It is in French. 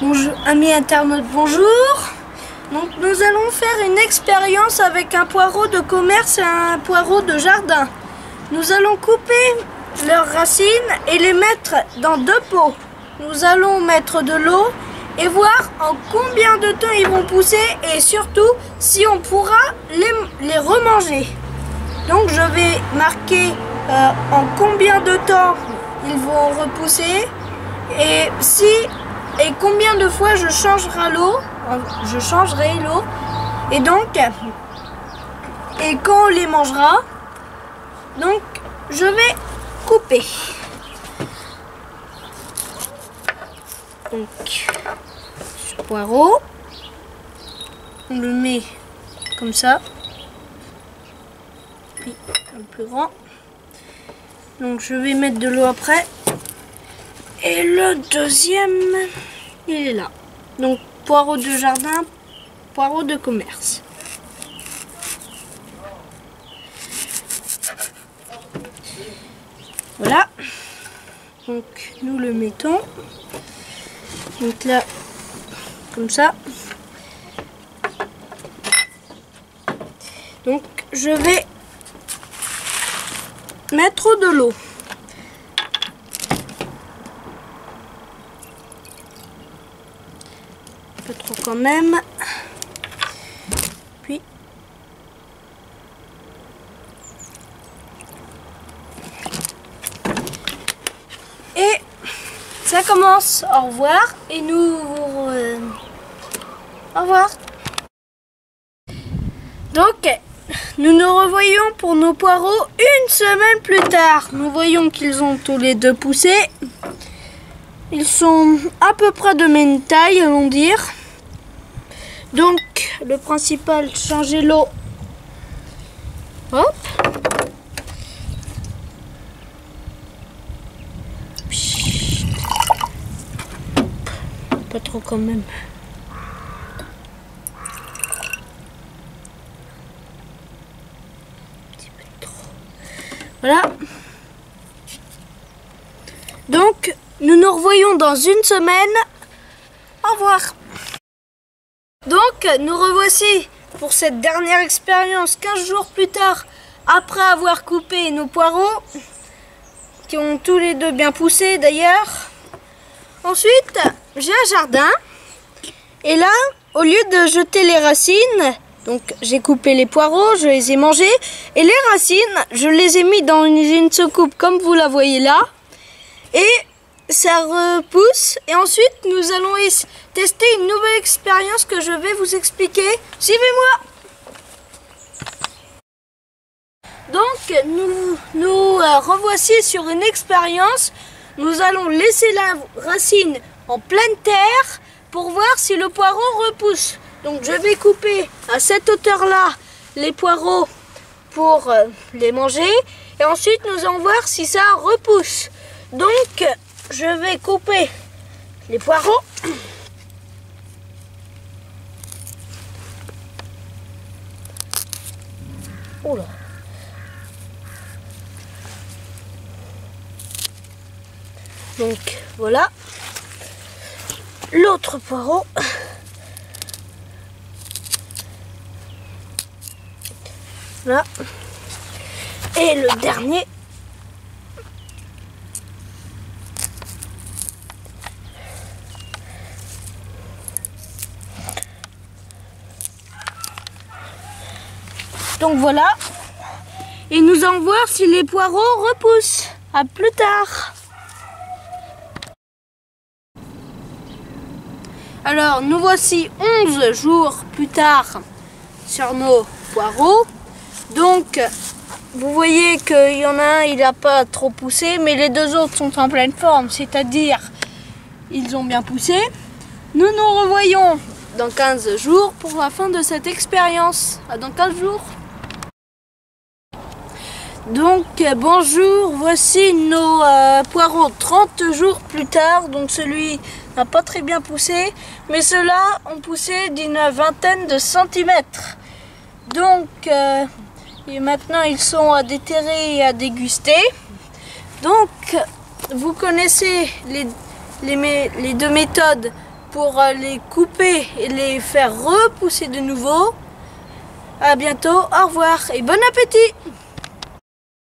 Bonjour, amis internautes, bonjour. Donc nous allons faire une expérience avec un poireau de commerce et un poireau de jardin. Nous allons couper leurs racines et les mettre dans deux pots. Nous allons mettre de l'eau et voir en combien de temps ils vont pousser et surtout si on pourra les remanger. Donc je vais marquer en combien de temps ils vont repousser et combien de fois je changerai l'eau. Et donc, et quand on les mangera, donc je vais couper. Donc, ce poireau, on le met comme ça, puis un plus grand. Donc je vais mettre de l'eau après. Et le deuxième, il est là. Donc poireau de jardin, poireau de commerce. Voilà. Donc nous le mettons. Donc là, comme ça. Donc je vais mettre de l'eau. Pas trop quand même. Puis et ça commence. Au revoir et nous au revoir. Donc nous nous revoyons pour nos poireaux une semaine plus tard. Nous voyons qu'ils ont tous les deux poussé. Ils sont à peu près de même taille, allons dire. Donc, le principal, changer l'eau. Hop. Pas trop quand même. Un petit peu trop. Voilà. Donc, nous nous revoyons dans une semaine. Au revoir. Donc, nous revoici pour cette dernière expérience 15 jours plus tard, après avoir coupé nos poireaux, qui ont tous les deux bien poussé d'ailleurs. Ensuite, j'ai un jardin. Et là, au lieu de jeter les racines, donc j'ai coupé les poireaux, je les ai mangés. Et les racines, je les ai mis dans une soucoupe comme vous la voyez là. Et ça repousse et ensuite nous allons tester une nouvelle expérience que je vais vous expliquer. Suivez-moi. Donc nous revoici sur une expérience. Nous allons laisser la racine en pleine terre pour voir si le poireau repousse. Donc je vais couper à cette hauteur là les poireaux pour les manger et ensuite nous allons voir si ça repousse. Donc je vais couper les poireaux. Oula. Donc voilà. L'autre poireau. Là. Et le dernier. Donc voilà, et nous allons voir si les poireaux repoussent. À plus tard. Alors nous voici 11 jours plus tard sur nos poireaux. Donc vous voyez qu'il y en a un, il n'a pas trop poussé, mais les deux autres sont en pleine forme, c'est-à-dire ils ont bien poussé. Nous nous revoyons dans 15 jours pour la fin de cette expérience. À dans 15 jours. Donc bonjour, voici nos poireaux 30 jours plus tard. Donc celui n'a pas très bien poussé, mais ceux-là ont poussé d'une vingtaine de centimètres. Donc et maintenant ils sont à déterrer et à déguster. Donc vous connaissez les deux méthodes pour les couper et les faire repousser de nouveau. À bientôt, au revoir et bon appétit!